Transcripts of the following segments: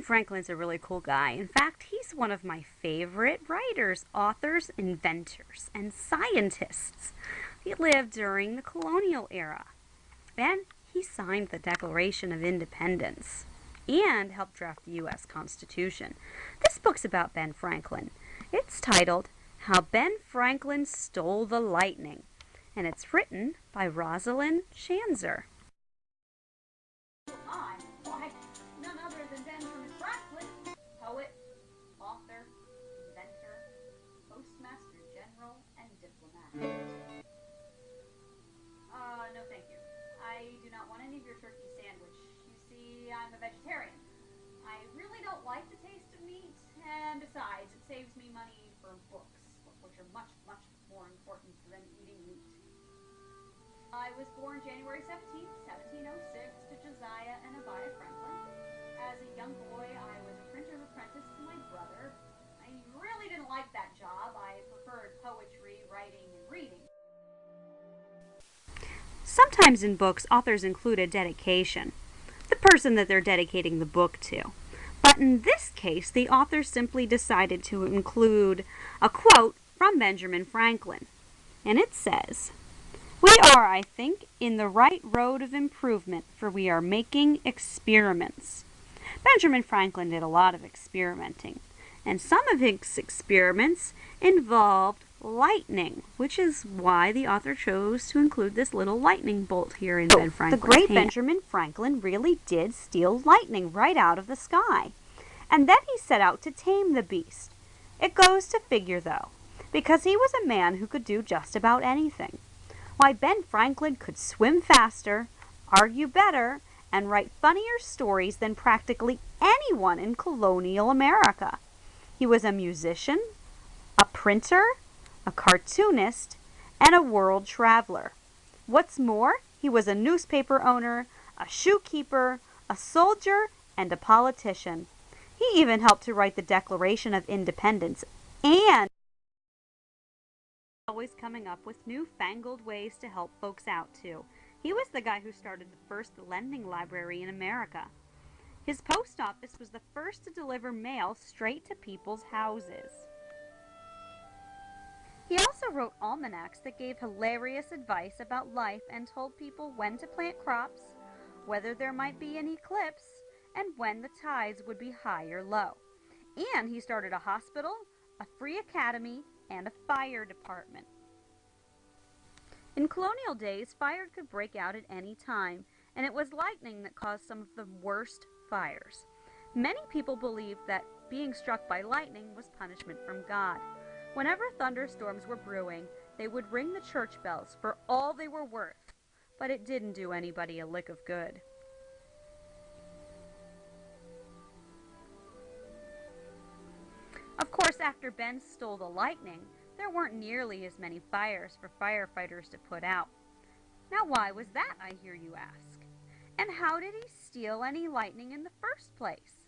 Franklin's a really cool guy. In fact, he's one of my favorite writers, authors, inventors, and scientists. He lived during the colonial era, and he signed the Declaration of Independence and helped draft the U.S. Constitution. This book's about Ben Franklin. It's titled How Ben Franklin Stole the Lightning, and it's written by Rosalind Shanzer. I, why, none other than Benjamin Franklin, poet, author, inventor, postmaster general, and diplomat. No thank you. I do not want any of your turkey sandwich. You see, I'm a vegetarian. I really don't like the taste of meat, and besides, it saves me money for books, which are much, much more important than eating meat. I was born January 17th, 1706, to Josiah and Abiah Franklin. As a young boy, I was a printer's apprentice to my brother. I really didn't like that job. I preferred poetry, writing, and reading. Sometimes in books, authors include a dedication, the person that they're dedicating the book to. But in this case, the author simply decided to include a quote from Benjamin Franklin. And it says, "We are, I think, in the right road of improvement, for we are making experiments." Benjamin Franklin did a lot of experimenting, and some of his experiments involved lightning, which is why the author chose to include this little lightning bolt here in Ben Franklin's The great hand. Benjamin Franklin really did steal lightning right out of the sky. And then he set out to tame the beast. It goes to figure, though, because he was a man who could do just about anything. Why, Ben Franklin could swim faster, argue better, and write funnier stories than practically anyone in colonial America. He was a musician, a printer, a cartoonist, and a world traveler. What's more, he was a newspaper owner, a shoe keeper, a soldier, and a politician. He even helped to write the Declaration of Independence, and always coming up with newfangled ways to help folks out, too. He was the guy who started the first lending library in America. His post office was the first to deliver mail straight to people's houses. He also wrote almanacs that gave hilarious advice about life and told people when to plant crops, whether there might be an eclipse, and when the tides would be high or low. And he started a hospital, a free academy, and a fire department. In colonial days, fire could break out at any time, and it was lightning that caused some of the worst fires. Many people believed that being struck by lightning was punishment from God. Whenever thunderstorms were brewing, they would ring the church bells for all they were worth, but it didn't do anybody a lick of good. Of course, after Ben stole the lightning, there weren't nearly as many fires for firefighters to put out. Now, why was that, I hear you ask? And how did he steal any lightning in the first place?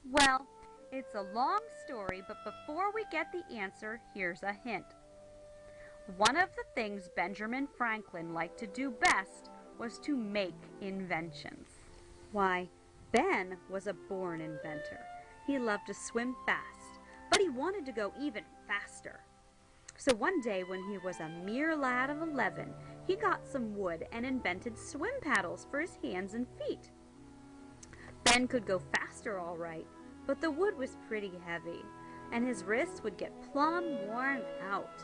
Well, it's a long story, but before we get the answer, here's a hint. One of the things Benjamin Franklin liked to do best was to make inventions. Why, Ben was a born inventor. He loved to swim fast, but he wanted to go even faster. So one day when he was a mere lad of 11, he got some wood and invented swim paddles for his hands and feet. Ben could go faster all right, but the wood was pretty heavy, and his wrists would get plumb worn out.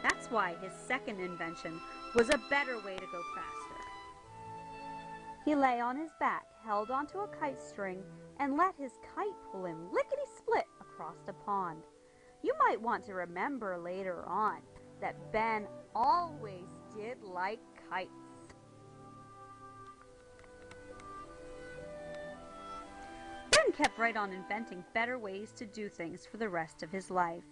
That's why his second invention was a better way to go faster. He lay on his back, held onto a kite string, and let his kite pull him lickety-split across a pond. You might want to remember later on that Ben always did like kites. Ben kept right on inventing better ways to do things for the rest of his life.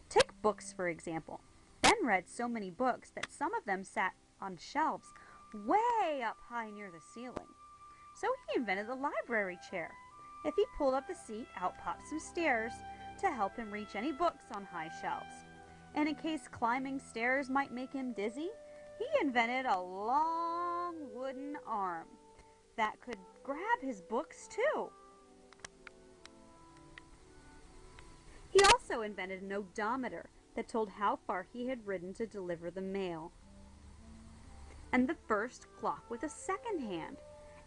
Take books, for example. Ben read so many books that some of them sat on shelves way up high near the ceiling. So he invented the library chair. If he pulled up the seat, out popped some stairs to help him reach any books on high shelves. And in case climbing stairs might make him dizzy, he invented a long wooden arm that could grab his books too. also invented an odometer that told how far he had ridden to deliver the mail, and the first clock with a second hand,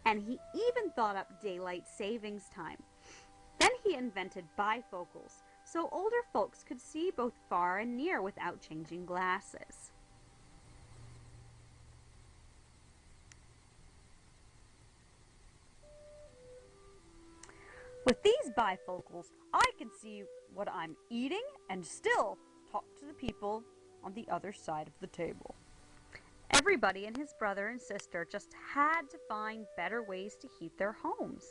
and he even thought up daylight savings time. Then he invented bifocals, so older folks could see both far and near without changing glasses. With these bifocals, I can see what I'm eating and still talk to the people on the other side of the table. Everybody and his brother and sister just had to find better ways to heat their homes.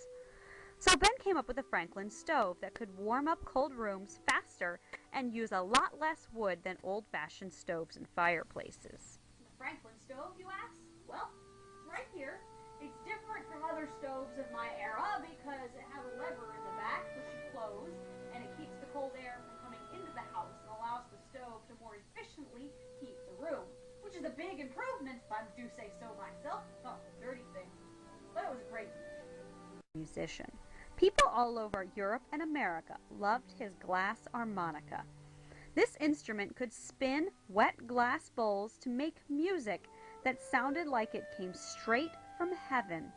So Ben came up with a Franklin stove that could warm up cold rooms faster and use a lot less wood than old-fashioned stoves and fireplaces. The Franklin stove, you ask? Well, it's right here. It's different from other stoves of my era because it has a lever in the back which you close, and it keeps the cold air from coming into the house and allows the stove to more efficiently heat the room, which is a big improvement if I do say so myself. Oh, dirty thing. But it was a great musician. People all over Europe and America loved his glass harmonica. This instrument could spin wet glass bowls to make music that sounded like it came straight from heaven.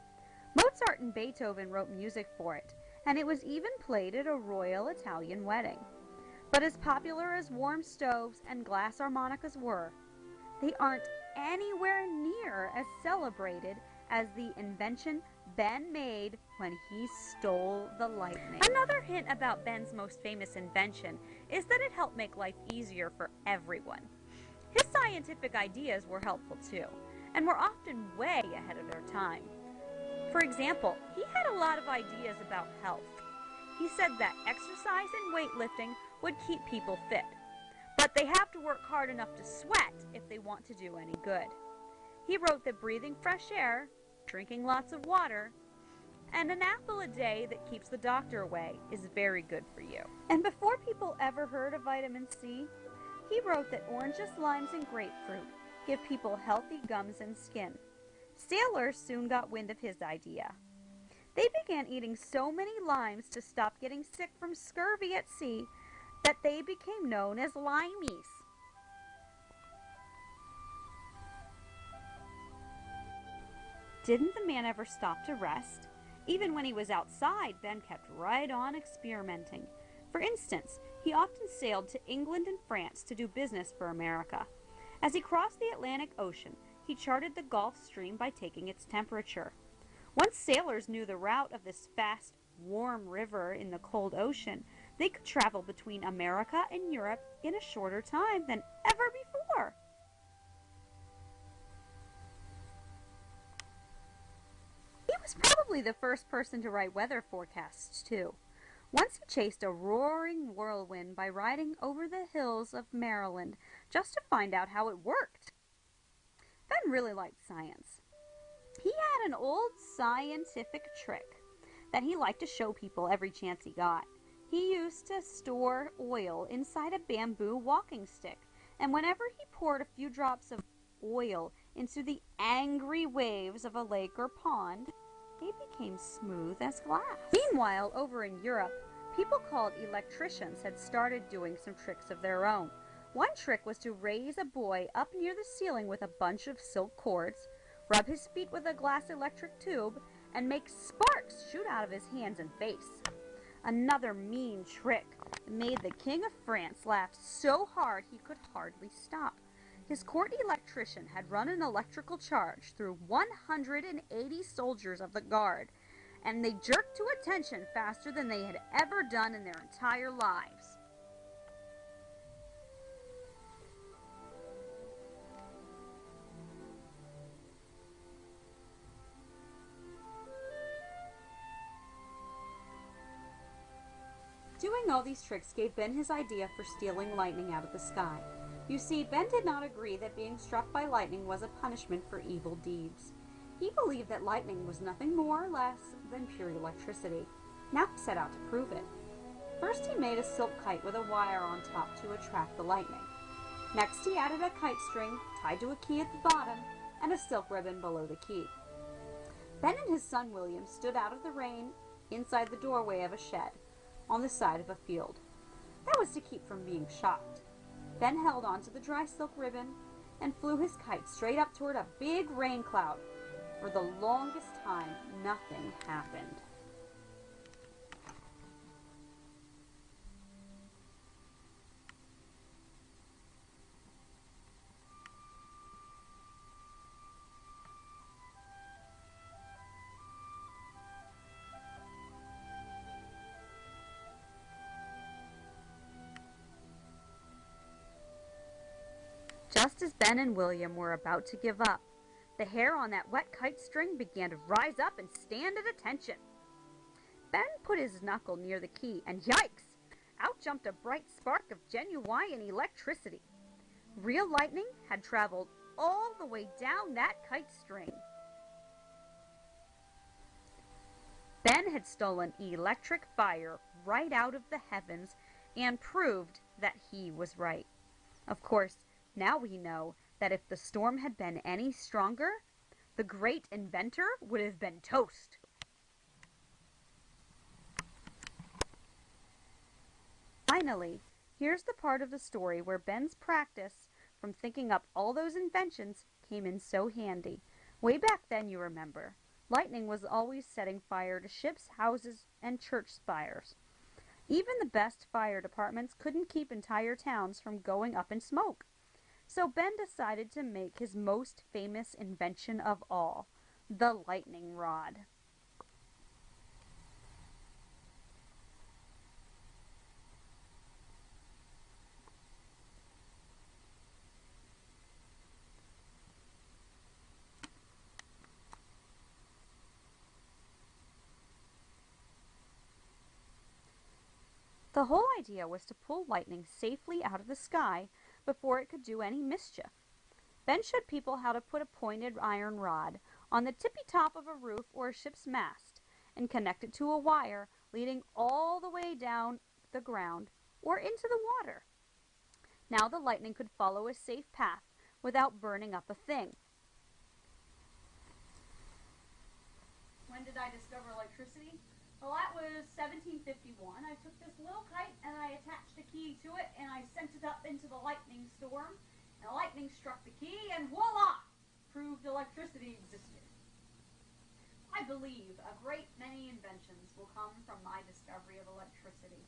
Mozart and Beethoven wrote music for it, and it was even played at a royal Italian wedding. But as popular as warm stoves and glass harmonicas were, they aren't anywhere near as celebrated as the invention Ben made when he stole the lightning. Another hint about Ben's most famous invention is that it helped make life easier for everyone. His scientific ideas were helpful too, and were often way ahead of their time. For example, he had a lot of ideas about health. He said that exercise and weightlifting would keep people fit, but they have to work hard enough to sweat if they want to do any good. He wrote that breathing fresh air, drinking lots of water, and an apple a day that keeps the doctor away is very good for you. And before people ever heard of vitamin C, he wrote that oranges, limes, and grapefruit give people healthy gums and skin. Sailors soon got wind of his idea. They began eating so many limes to stop getting sick from scurvy at sea that they became known as limeys. Didn't the man ever stop to rest? Even when he was outside, Ben kept right on experimenting. For instance, he often sailed to England and France to do business for America. As he crossed the Atlantic Ocean, he charted the Gulf Stream by taking its temperature. Once sailors knew the route of this fast, warm river in the cold ocean, they could travel between America and Europe in a shorter time than ever before. He was probably the first person to write weather forecasts, too. Once he chased a roaring whirlwind by riding over the hills of Maryland just to find out how it worked. Ben really liked science. He had an old scientific trick that he liked to show people every chance he got. He used to store oil inside a bamboo walking stick, and whenever he poured a few drops of oil into the angry waves of a lake or pond, they became smooth as glass. Meanwhile, over in Europe, people called electricians had started doing some tricks of their own. One trick was to raise a boy up near the ceiling with a bunch of silk cords, rub his feet with a glass electric tube, and make sparks shoot out of his hands and face. Another mean trick made the King of France laugh so hard he could hardly stop. His court electrician had run an electrical charge through 180 soldiers of the guard, and they jerked to attention faster than they had ever done in their entire lives. Doing all these tricks gave Ben his idea for stealing lightning out of the sky. You see, Ben did not agree that being struck by lightning was a punishment for evil deeds. He believed that lightning was nothing more or less than pure electricity. Now he set out to prove it. First he made a silk kite with a wire on top to attract the lightning. Next he added a kite string tied to a key at the bottom and a silk ribbon below the key. Ben and his son William stood out of the rain inside the doorway of a shed on the side of a field. That was to keep from being shocked. Ben held onto the dry silk ribbon and flew his kite straight up toward a big rain cloud. For the longest time, nothing happened. Just as Ben and William were about to give up, the hair on that wet kite string began to rise up and stand at attention. Ben put his knuckle near the key, and yikes! Out jumped a bright spark of genuine electricity. Real lightning had traveled all the way down that kite string. Ben had stolen electric fire right out of the heavens and proved that he was right. Of course, now we know that if the storm had been any stronger, the great inventor would have been toast. Finally, here's the part of the story where Ben's practice from thinking up all those inventions came in so handy. Way back then, you remember, lightning was always setting fire to ships, houses, and church spires. Even the best fire departments couldn't keep entire towns from going up in smoke. So Ben decided to make his most famous invention of all, the lightning rod. The whole idea was to pull lightning safely out of the sky before it could do any mischief. Ben showed people how to put a pointed iron rod on the tippy top of a roof or a ship's mast and connect it to a wire leading all the way down the ground or into the water. Now the lightning could follow a safe path without burning up a thing. When did I discover electricity? Well, that was 1751. I took this little kite and I attached a key to it and I sent it up into the lightning storm. And the lightning struck the key and voila! Proved electricity existed. I believe a great many inventions will come from my discovery of electricity.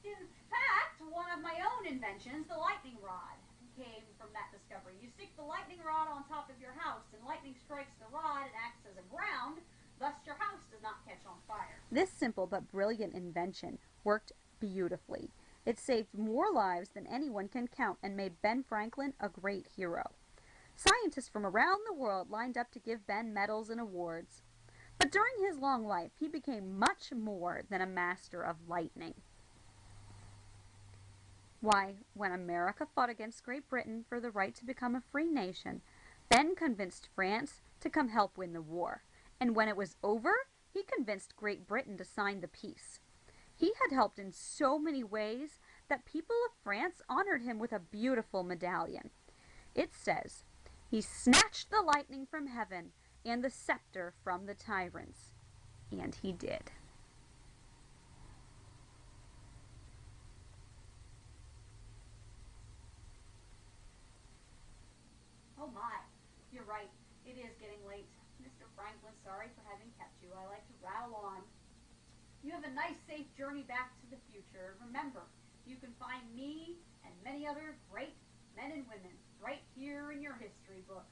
In fact, one of my own inventions, the lightning rod, came from that discovery. You stick the lightning rod on top of your house and lightning strikes the rod and acts as a ground. Thus, your house does not catch on fire. This simple but brilliant invention worked beautifully. It saved more lives than anyone can count and made Ben Franklin a great hero. Scientists from around the world lined up to give Ben medals and awards. But during his long life, he became much more than a master of lightning. Why, when America fought against Great Britain for the right to become a free nation, Ben convinced France to come help win the war. And when it was over, he convinced Great Britain to sign the peace. He had helped in so many ways that people of France honored him with a beautiful medallion. It says, "He snatched the lightning from heaven and the scepter from the tyrants." And he did. Oh my, you're right. It is getting late. Mr. Franklin, sorry for having kept you. I like to rattle on. You have a nice, safe journey back to the future. Remember, you can find me and many other great men and women right here in your history book.